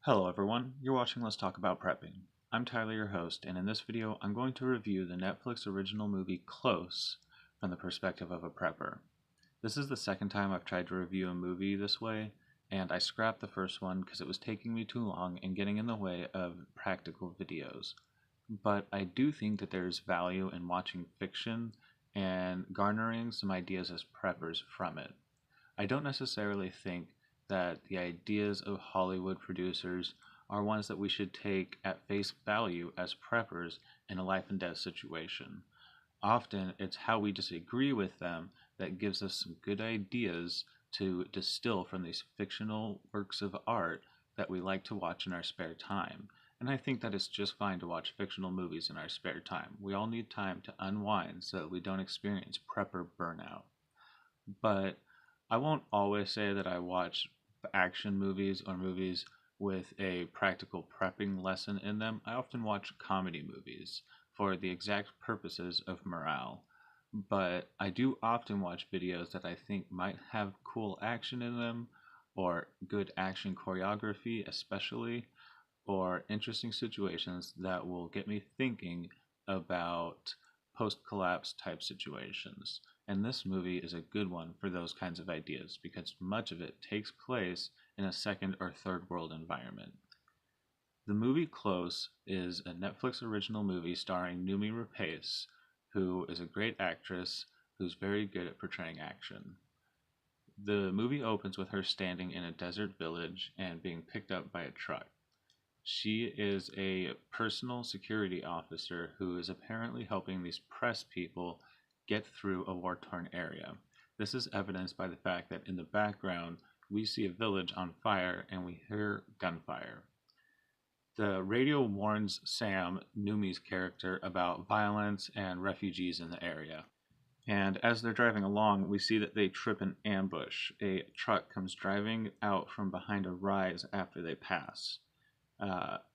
Hello everyone, you're watching Let's Talk About Prepping. I'm Tyler, your host, and in this video I'm going to review the Netflix original movie Close from the perspective of a prepper. This is the second time I've tried to review a movie this way, and I scrapped the first one because it was taking me too long and getting in the way of practical videos. But I do think that there's value in watching fiction and garnering some ideas as preppers from it. I don't necessarily think that the ideas of Hollywood producers are ones that we should take at face value as preppers in a life and death situation. Often it's how we disagree with them that gives us some good ideas to distill from these fictional works of art that we like to watch in our spare time. And I think that it's just fine to watch fictional movies in our spare time. We all need time to unwind so that we don't experience prepper burnout. But I won't always say that I watch action movies or movies with a practical prepping lesson in them. I often watch comedy movies for the exact purposes of morale. But I do often watch videos that I think might have cool action in them, or good action choreography, especially, or interesting situations that will get me thinking about post collapse type situations. And this movie is a good one for those kinds of ideas because much of it takes place in a second or third world environment. The movie Close is a Netflix original movie starring Numi Rapace, who is a great actress who's very good at portraying action. The movie opens with her standing in a desert village and being picked up by a truck. She is a personal security officer who is apparently helping these press people get through a war-torn area. This is evidenced by the fact that in the background we see a village on fire and we hear gunfire. The radio warns Sam, Numi's character, about violence and refugees in the area. And as they're driving along, we see that they trip an ambush. A truck comes driving out from behind a rise after they pass.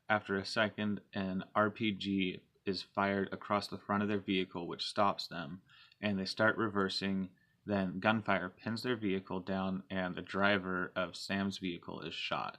After a second, an RPG is fired across the front of their vehicle, which stops them, and they start reversing. Then gunfire pins their vehicle down, and the driver of Sam's vehicle is shot.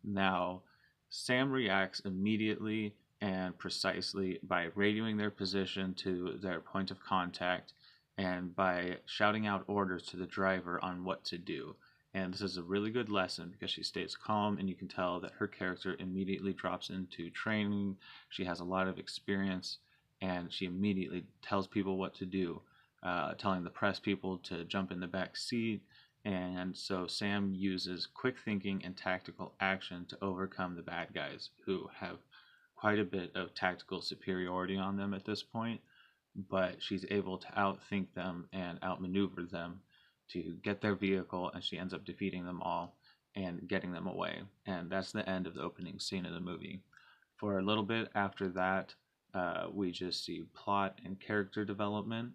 Now, Sam reacts immediately and precisely by radioing their position to their point of contact and by shouting out orders to the driver on what to do. And this is a really good lesson because she stays calm and you can tell that her character immediately drops into training. She has a lot of experience and she immediately tells people what to do, telling the press people to jump in the back seat. And so Sam uses quick thinking and tactical action to overcome the bad guys who have quite a bit of tactical superiority on them at this point, but she's able to outthink them and outmaneuver them to get their vehicle, and she ends up defeating them all and getting them away. And that's the end of the opening scene of the movie. For a little bit after that, we just see plot and character development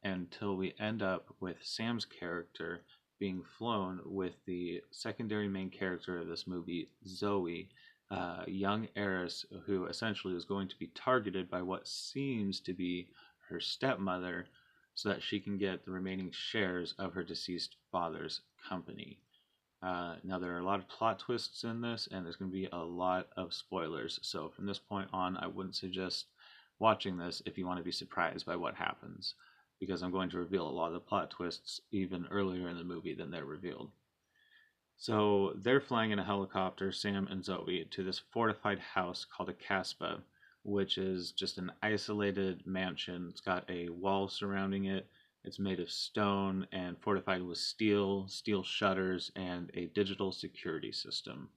until we end up with Sam's character being flown with the secondary main character of this movie, Zoe, a young heiress who essentially is going to be targeted by what seems to be her stepmother so that she can get the remaining shares of her deceased father's company. Now, there are a lot of plot twists in this, and there's going to be a lot of spoilers. So, from this point on, I wouldn't suggest watching this if you want to be surprised by what happens, because I'm going to reveal a lot of the plot twists even earlier in the movie than they're revealed. So, they're flying in a helicopter, Sam and Zoe, to this fortified house called a Casbah, which is just an isolated mansion. It's got a wall surrounding it. It's made of stone and fortified with steel shutters, and a digital security system.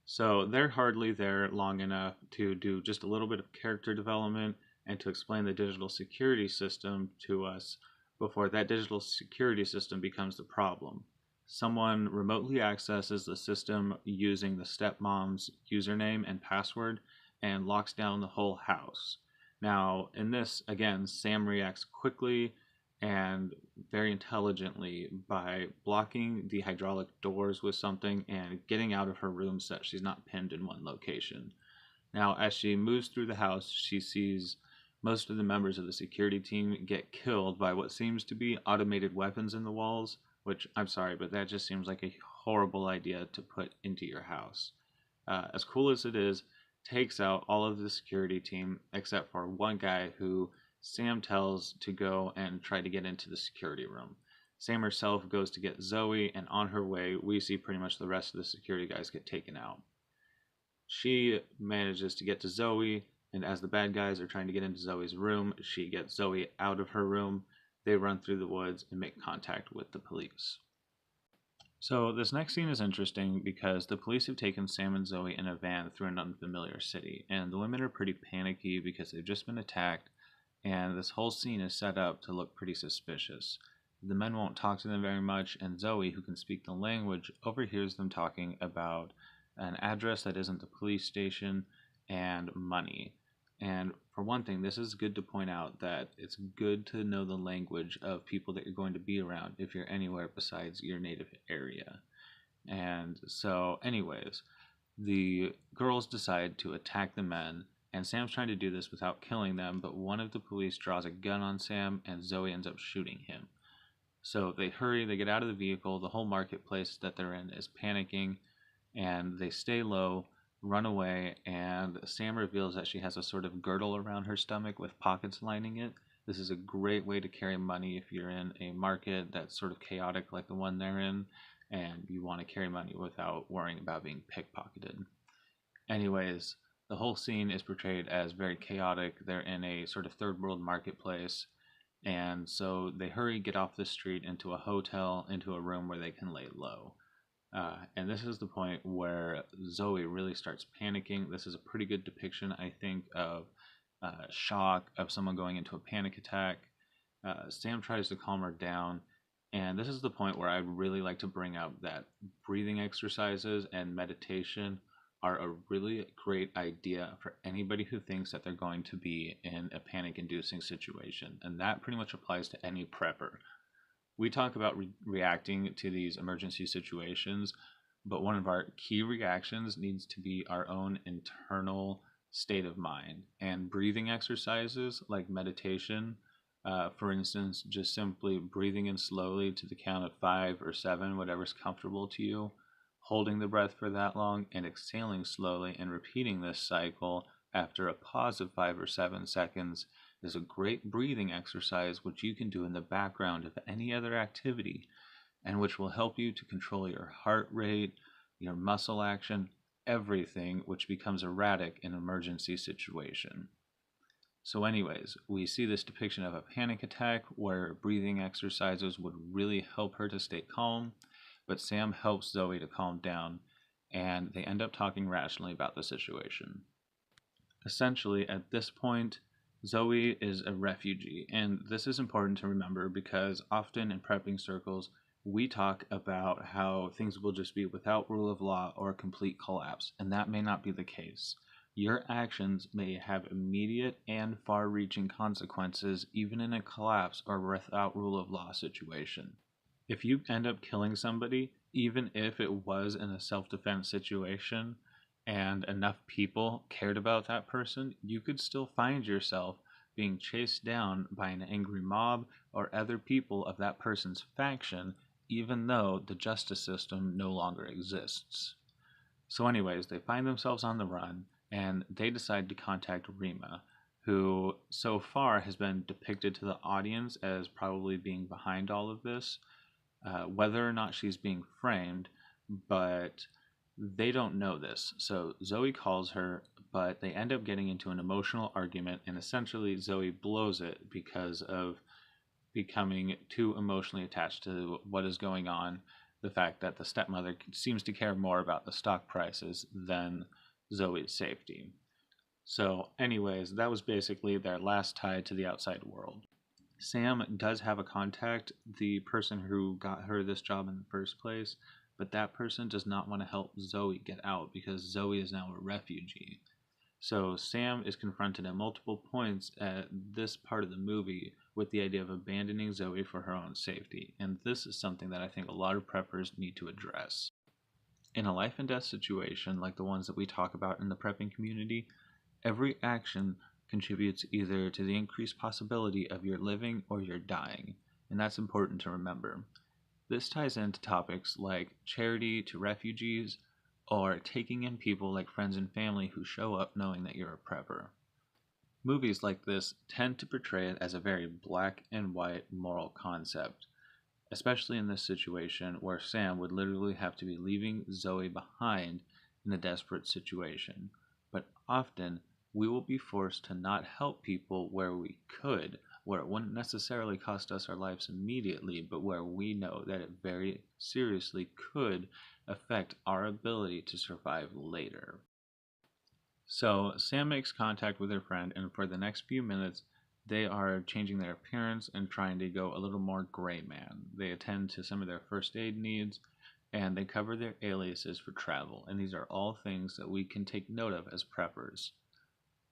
So they're hardly there long enough to do just a little bit of character development and to explain the digital security system to us before that digital security system becomes the problem. Someone remotely accesses the system using the stepmom's username and password and locks down the whole house. Now, in this, again, Sam reacts quickly and very intelligently by blocking the hydraulic doors with something and getting out of her room so that she's not pinned in one location. Now, as she moves through the house, she sees most of the members of the security team get killed by what seems to be automated weapons in the walls, which, I'm sorry, but that just seems like a horrible idea to put into your house. as cool as it is, takes out all of the security team except for one guy who Sam tells to go and try to get into the security room. Sam herself goes to get Zoe, and on her way, we see pretty much the rest of the security guys get taken out. She manages to get to Zoe, and as the bad guys are trying to get into Zoe's room, she gets Zoe out of her room. They run through the woods and make contact with the police. So this next scene is interesting because the police have taken Sam and Zoe in a van through an unfamiliar city, and the women are pretty panicky because they've just been attacked, and this whole scene is set up to look pretty suspicious. The men won't talk to them very much, and Zoe, who can speak the language, overhears them talking about an address that isn't the police station and money. And for one thing, this is good to point out that it's good to know the language of people that you're going to be around if you're anywhere besides your native area. And so, anyways, the girls decide to attack the men, and Sam's trying to do this without killing them, but one of the police draws a gun on Sam, and Zoe ends up shooting him. So they hurry, they get out of the vehicle, the whole marketplace that they're in is panicking, and they stay low, run away, and Sam reveals that she has a sort of girdle around her stomach with pockets lining it. This is a great way to carry money if you're in a market that's sort of chaotic like the one they're in, and you want to carry money without worrying about being pickpocketed. Anyways, the whole scene is portrayed as very chaotic. They're in a sort of third world marketplace, and so they hurry, get off the street into a hotel, into a room where they can lay low. And this is the point where Zoe really starts panicking. This is a pretty good depiction, I think, of shock, of someone going into a panic attack. Sam tries to calm her down, and this is the point where I'd really like to bring out that breathing exercises and meditation are a really great idea for anybody who thinks that they're going to be in a panic-inducing situation, and that pretty much applies to any prepper. We talk about reacting to these emergency situations, but one of our key reactions needs to be our own internal state of mind. And breathing exercises like meditation, for instance, just simply breathing in slowly to the count of 5 or 7, whatever's comfortable to you, holding the breath for that long, and exhaling slowly, and repeating this cycle after a pause of 5 or 7 seconds is a great breathing exercise which you can do in the background of any other activity, and which will help you to control your heart rate, your muscle action, everything which becomes erratic in an emergency situation. So anyways, we see this depiction of a panic attack where breathing exercises would really help her to stay calm, but Sam helps Zoe to calm down, and they end up talking rationally about the situation. Essentially, at this point, Zoe is a refugee, and this is important to remember because often in prepping circles, we talk about how things will just be without rule of law or complete collapse, and that may not be the case. Your actions may have immediate and far-reaching consequences even in a collapse or without rule of law situation. If you end up killing somebody, even if it was in a self-defense situation, and enough people cared about that person, you could still find yourself being chased down by an angry mob or other people of that person's faction, even though the justice system no longer exists. So anyways, they find themselves on the run, and they decide to contact Rima, who so far has been depicted to the audience as probably being behind all of this, whether or not she's being framed, but they don't know this. So Zoe calls her, but they end up getting into an emotional argument, and essentially Zoe blows it because of becoming too emotionally attached to what is going on. The fact that the stepmother seems to care more about the stock prices than Zoe's safety. So anyways, that was basically their last tie to the outside world. Sam does have a contact, the person who got her this job in the first place, but that person does not want to help Zoe get out because Zoe is now a refugee. So Sam is confronted at multiple points at this part of the movie with the idea of abandoning Zoe for her own safety, and this is something that I think a lot of preppers need to address. In a life and death situation like the ones that we talk about in the prepping community, every action contributes either to the increased possibility of your living or your dying, and that's important to remember. This ties into topics like charity to refugees, or taking in people like friends and family who show up knowing that you're a prepper. Movies like this tend to portray it as a very black and white moral concept, especially in this situation where Sam would literally have to be leaving Zoe behind in a desperate situation. But often, we will be forced to not help people where we could, where it wouldn't necessarily cost us our lives immediately, but where we know that it very seriously could affect our ability to survive later. So Sam makes contact with her friend, and for the next few minutes, they are changing their appearance and trying to go a little more gray man. They attend to some of their first aid needs, and they cover their aliases for travel. And these are all things that we can take note of as preppers.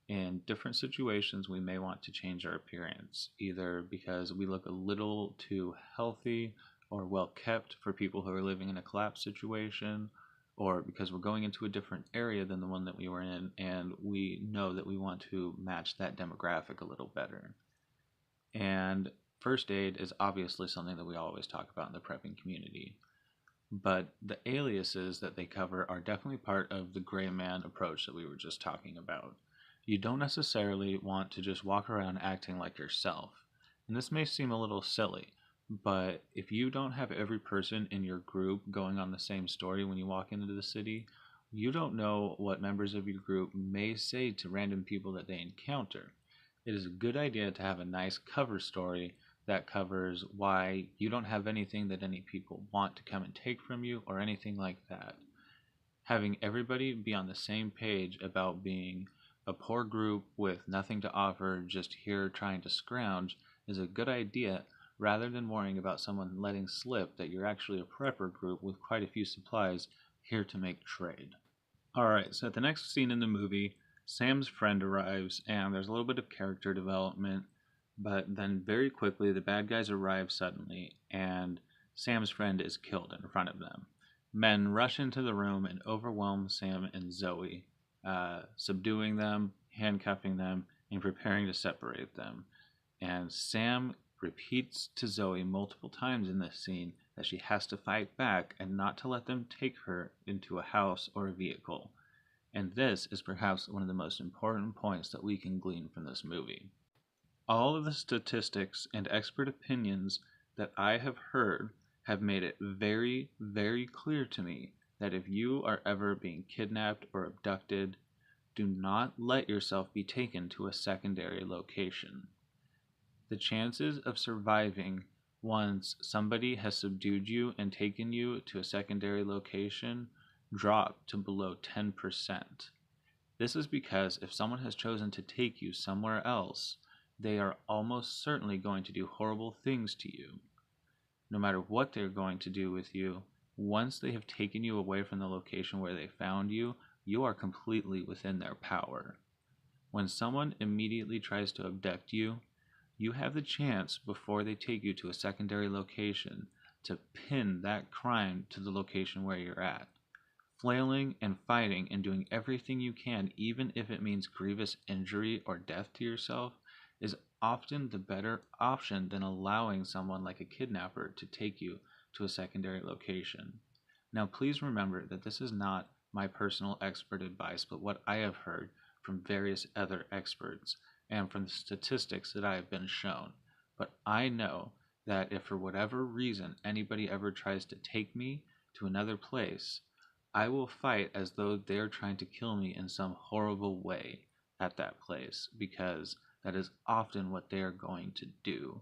In different situations, we may want to change our appearance, either because we look a little too healthy or well kept for people who are living in a collapse situation, or because we're going into a different area than the one that we were in, and we know that we want to match that demographic a little better. And first aid is obviously something that we always talk about in the prepping community. But the aliases that they cover are definitely part of the gray man approach that we were just talking about. You don't necessarily want to just walk around acting like yourself. And this may seem a little silly, but if you don't have every person in your group going on the same story when you walk into the city, you don't know what members of your group may say to random people that they encounter. It is a good idea to have a nice cover story that covers why you don't have anything that any people want to come and take from you or anything like that. Having everybody be on the same page about being a poor group with nothing to offer, just here trying to scrounge, is a good idea rather than worrying about someone letting slip that you're actually a prepper group with quite a few supplies here to make trade. Alright, so at the next scene in the movie, Sam's friend arrives and there's a little bit of character development, but then very quickly the bad guys arrive suddenly and Sam's friend is killed in front of them. Men rush into the room and overwhelm Sam and Zoe, subduing them, handcuffing them, and preparing to separate them. And Sam repeats to Zoe multiple times in this scene that she has to fight back and not to let them take her into a house or a vehicle. And this is perhaps one of the most important points that we can glean from this movie. All of the statistics and expert opinions that I have heard have made it very, very clear to me that if you are ever being kidnapped or abducted, do not let yourself be taken to a secondary location. The chances of surviving once somebody has subdued you and taken you to a secondary location drop to below 10%. This is because if someone has chosen to take you somewhere else, they are almost certainly going to do horrible things to you. No matter what they're going to do with you, once they have taken you away from the location where they found you, you are completely within their power. When someone immediately tries to abduct you, you have the chance, before they take you to a secondary location, to pin that crime to the location where you're at. Flailing and fighting and doing everything you can, even if it means grievous injury or death to yourself, is often the better option than allowing someone like a kidnapper to take you to a secondary location. Now, please remember that this is not my personal expert advice, but what I have heard from various other experts and from the statistics that I have been shown. But I know that if for whatever reason anybody ever tries to take me to another place, I will fight as though they're trying to kill me in some horrible way at that place, because that is often what they are going to do.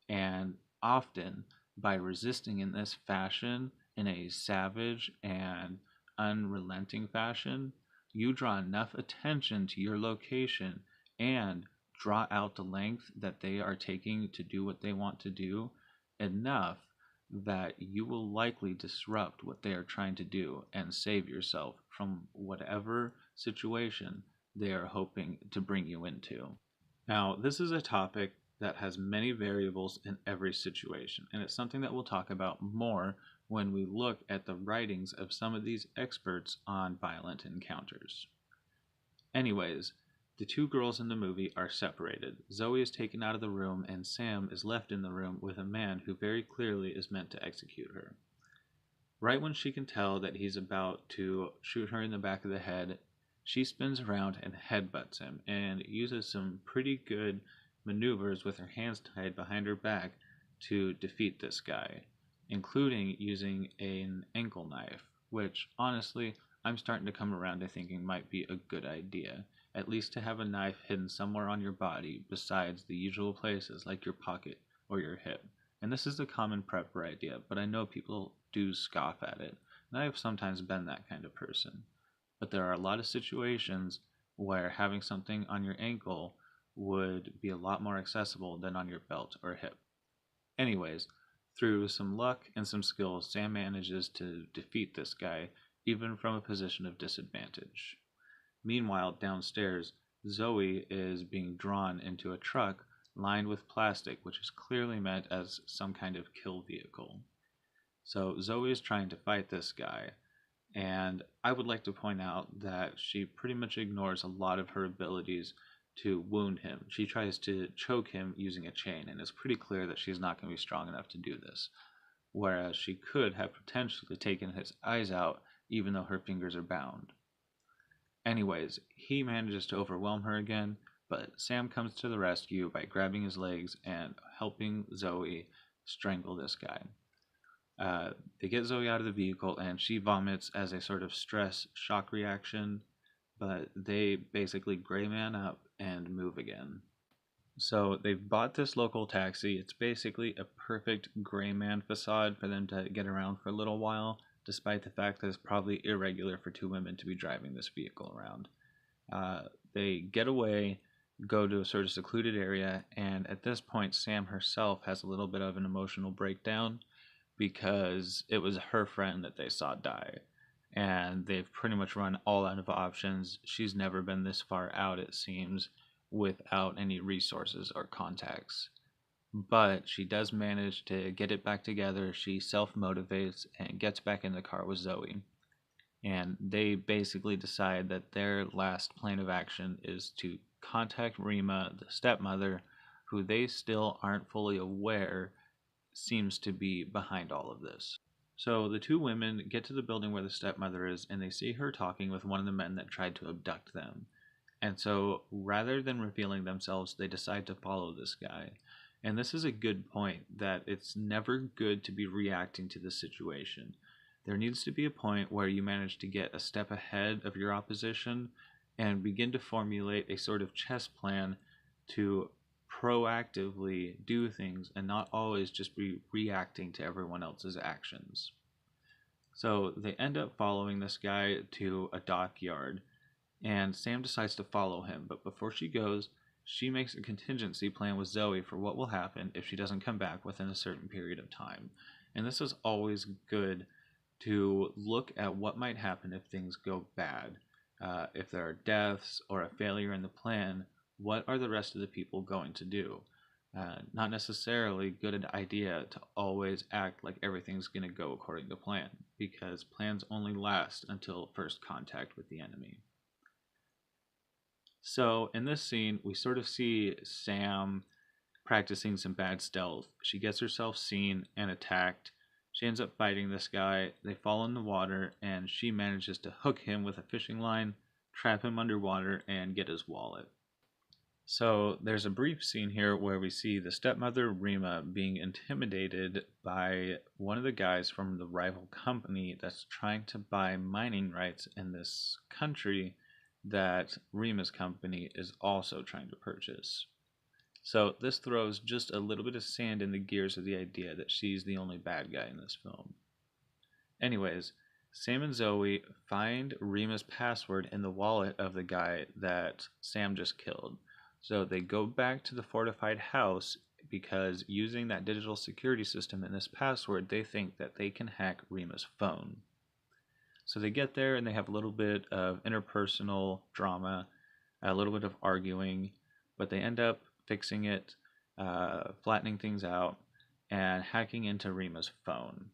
And often, by resisting in this fashion, in a savage and unrelenting fashion, you draw enough attention to your location and draw out the length that they are taking to do what they want to do enough that you will likely disrupt what they are trying to do and save yourself from whatever situation they are hoping to bring you into. Now, this is a topic that has many variables in every situation, and it's something that we'll talk about more when we look at the writings of some of these experts on violent encounters. Anyways, the two girls in the movie are separated. Zoe is taken out of the room, and Sam is left in the room with a man who very clearly is meant to execute her. Right when she can tell that he's about to shoot her in the back of the head, she spins around and headbutts him and uses some pretty good maneuvers with her hands tied behind her back to defeat this guy, including using an ankle knife, which honestly I'm starting to come around to thinking might be a good idea, at least to have a knife hidden somewhere on your body besides the usual places like your pocket or your hip. And this is a common prepper idea, but I know people do scoff at it, and I have sometimes been that kind of person. But there are a lot of situations where having something on your ankle would be a lot more accessible than on your belt or hip. Anyways, through some luck and some skill, Sam manages to defeat this guy, even from a position of disadvantage. Meanwhile, downstairs, Zoe is being drawn into a truck lined with plastic, which is clearly meant as some kind of kill vehicle. So Zoe is trying to fight this guy, and I would like to point out that she pretty much ignores a lot of her abilities to wound him. She tries to choke him using a chain, and it's pretty clear that she's not going to be strong enough to do this. Whereas she could have potentially taken his eyes out, even though her fingers are bound. Anyways, he manages to overwhelm her again, but Sam comes to the rescue by grabbing his legs and helping Zoe strangle this guy. They get Zoe out of the vehicle and she vomits as a sort of stress shock reaction, but they basically gray man up and move again. So they've bought this local taxi. It's basically a perfect gray man facade for them to get around for a little while, despite the fact that it's probably irregular for two women to be driving this vehicle around. They get away, go to a sort of secluded area, and at this point, Sam herself has a little bit of an emotional breakdown because it was her friend that they saw die. And they've pretty much run all out of options. She's never been this far out, it seems, without any resources or contacts. But she does manage to get it back together. She self motivates and gets back in the car with Zoe. And they basically decide that their last plan of action is to contact Rima, the stepmother, who they still aren't fully aware seems to be behind all of this. So the two women get to the building where the stepmother is, and they see her talking with one of the men that tried to abduct them. And so rather than revealing themselves, they decide to follow this guy. And this is a good point that it's never good to be reacting to the situation. There needs to be a point where you manage to get a step ahead of your opposition and begin to formulate a sort of chess plan to proactively do things and not always just be reacting to everyone else's actions. So they end up following this guy to a dockyard, and Sam decides to follow him, but before she goes, she makes a contingency plan with Zoe for what will happen if she doesn't come back within a certain period of time. And this is always good to look at what might happen if things go bad. If there are deaths or a failure in the plan, what are the rest of the people going to do? Not necessarily good idea to always act like everything's going to go according to plan, because plans only last until first contact with the enemy. So in this scene, we sort of see Sam practicing some bad stealth. She gets herself seen and attacked. She ends up fighting this guy. They fall in the water, and she manages to hook him with a fishing line, trap him underwater, and get his wallet. So there's a brief scene here where we see the stepmother, Rima, being intimidated by one of the guys from the rival company that's trying to buy mining rights in this country that Rima's company is also trying to purchase. So this throws just a little bit of sand in the gears of the idea that she's the only bad guy in this film. Anyways, Sam and Zoe find Rima's password in the wallet of the guy that Sam just killed. So they go back to the fortified house because using that digital security system and this password, they think that they can hack Rima's phone. So they get there and they have a little bit of interpersonal drama, a little bit of arguing, but they end up fixing it, flattening things out, and hacking into Rima's phone.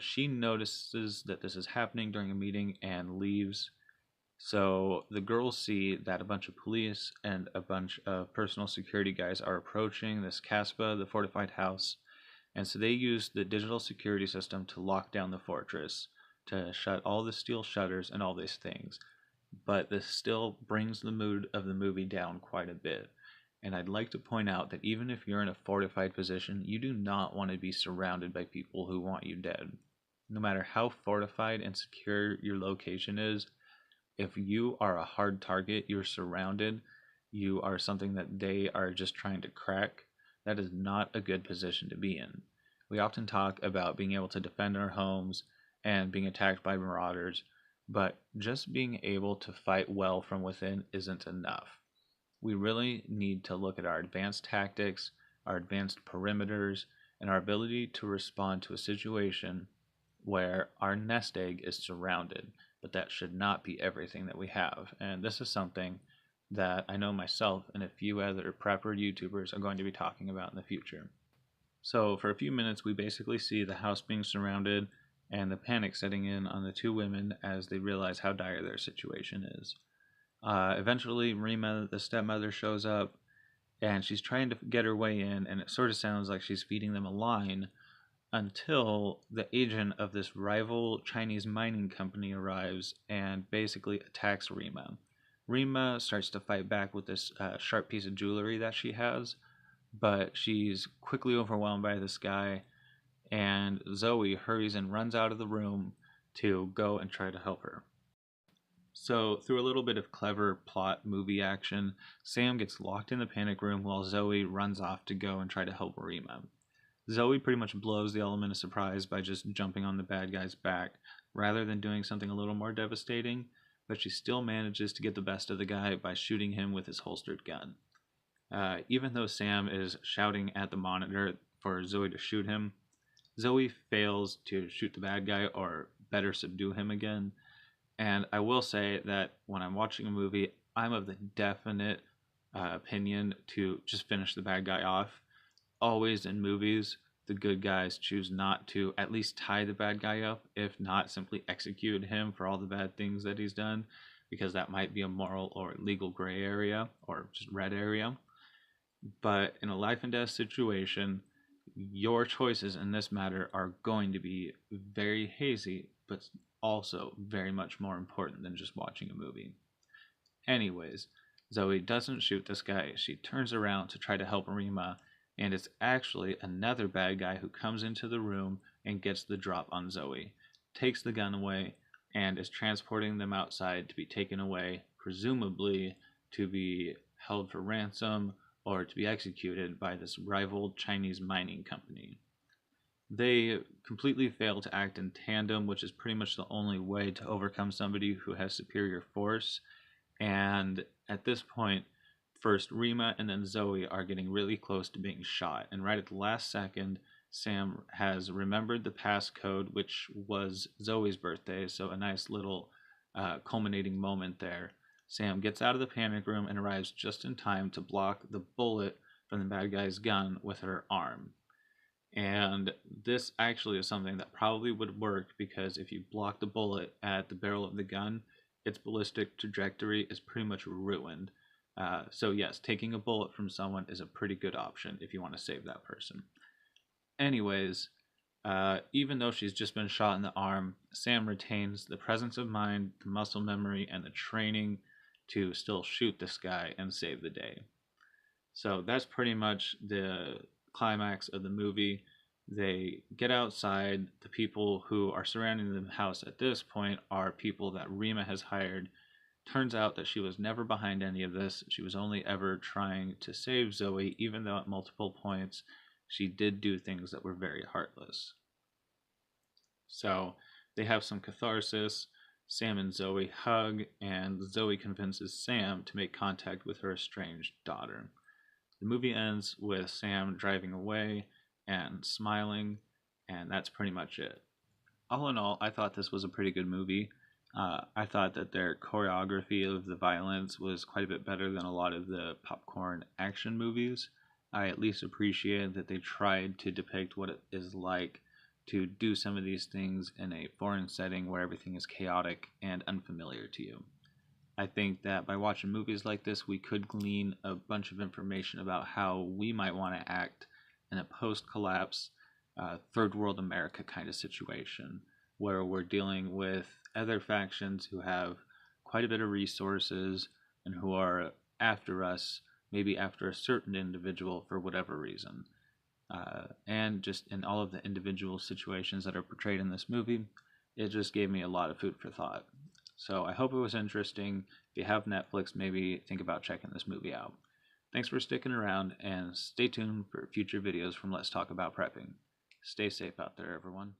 She notices that this is happening during a meeting and leaves. So the girls see that a bunch of police and a bunch of personal security guys are approaching this Casbah, the fortified house, And so they used the digital security system to lock down the fortress, to shut all the steel shutters and all these things. But this still brings the mood of the movie down quite a bit. And I'd like to point out that even if you're in a fortified position, you do not want to be surrounded by people who want you dead. No matter how fortified and secure your location is, if you are a hard target, you're surrounded, you are something that they are just trying to crack, that is not a good position to be in. We often talk about being able to defend our homes and being attacked by marauders, but just being able to fight well from within isn't enough. We really need to look at our advanced tactics, our advanced perimeters, and our ability to respond to a situation where our nest egg is surrounded, but that should not be everything that we have. And this is something that I know myself and a few other prepper YouTubers are going to be talking about in the future. So for a few minutes, we basically see the house being surrounded and the panic setting in on the two women as they realize how dire their situation is. Eventually, Rima, the stepmother, shows up and she's trying to get her way in, and it sort of sounds like she's feeding them a line until the agent of this rival Chinese mining company arrives and basically attacks Rima. Rima starts to fight back with this sharp piece of jewelry that she has, but she's quickly overwhelmed by this guy, and Zoe hurries and runs out of the room to go and try to help her. So, through a little bit of clever plot movie action, Sam gets locked in the panic room while Zoe runs off to go and try to help Rima. Zoe pretty much blows the element of surprise by just jumping on the bad guy's back rather than doing something a little more devastating, but she still manages to get the best of the guy by shooting him with his holstered gun. Even though Sam is shouting at the monitor for Zoe to shoot him, Zoe fails to shoot the bad guy or better subdue him again. And I will say that when I'm watching a movie, I'm of the definite opinion to just finish the bad guy off. Always in movies, the good guys choose not to at least tie the bad guy up, if not simply execute him for all the bad things that he's done, because that might be a moral or legal gray area or just red area. But in a life and death situation, your choices in this matter are going to be very hazy, but also very much more important than just watching a movie. Anyways, Zoe doesn't shoot this guy. She turns around to try to help Rima, and it's actually another bad guy who comes into the room and gets the drop on Zoe, takes the gun away, and is transporting them outside to be taken away, presumably to be held for ransom or to be executed by this rival Chinese mining company. They completely fail to act in tandem, which is pretty much the only way to overcome somebody who has superior force. And at this point, first Rima and then Zoe are getting really close to being shot. And right at the last second, Sam has remembered the passcode, which was Zoe's birthday. So a nice little culminating moment there. Sam gets out of the panic room and arrives just in time to block the bullet from the bad guy's gun with her arm. And this actually is something that probably would work because if you block the bullet at the barrel of the gun, its ballistic trajectory is pretty much ruined. So yes, taking a bullet from someone is a pretty good option if you want to save that person. Anyways, even though she's just been shot in the arm, Sam retains the presence of mind, the muscle memory, and the training to still shoot this guy and save the day. So that's pretty much the climax of the movie. They get outside. The people who are surrounding the house at this point are people that Rima has hired. Turns out that she was never behind any of this. She was only ever trying to save Zoe, even though at multiple points she did do things that were very heartless. So they have some catharsis. Sam and Zoe hug, and Zoe convinces Sam to make contact with her estranged daughter. The movie ends with Sam driving away and smiling, and that's pretty much it. All in all, I thought this was a pretty good movie. I thought that their choreography of the violence was quite a bit better than a lot of the popcorn action movies. I at least appreciated that they tried to depict what it is like to do some of these things in a foreign setting where everything is chaotic and unfamiliar to you. I think that by watching movies like this, we could glean a bunch of information about how we might want to act in a post-collapse third world America kind of situation where we're dealing with other factions who have quite a bit of resources and who are after us, maybe after a certain individual for whatever reason. And just in all of the individual situations that are portrayed in this movie, it just gave me a lot of food for thought. So I hope it was interesting. If you have Netflix, maybe think about checking this movie out. Thanks for sticking around, and stay tuned for future videos from Let's Talk About Prepping. Stay safe out there, everyone.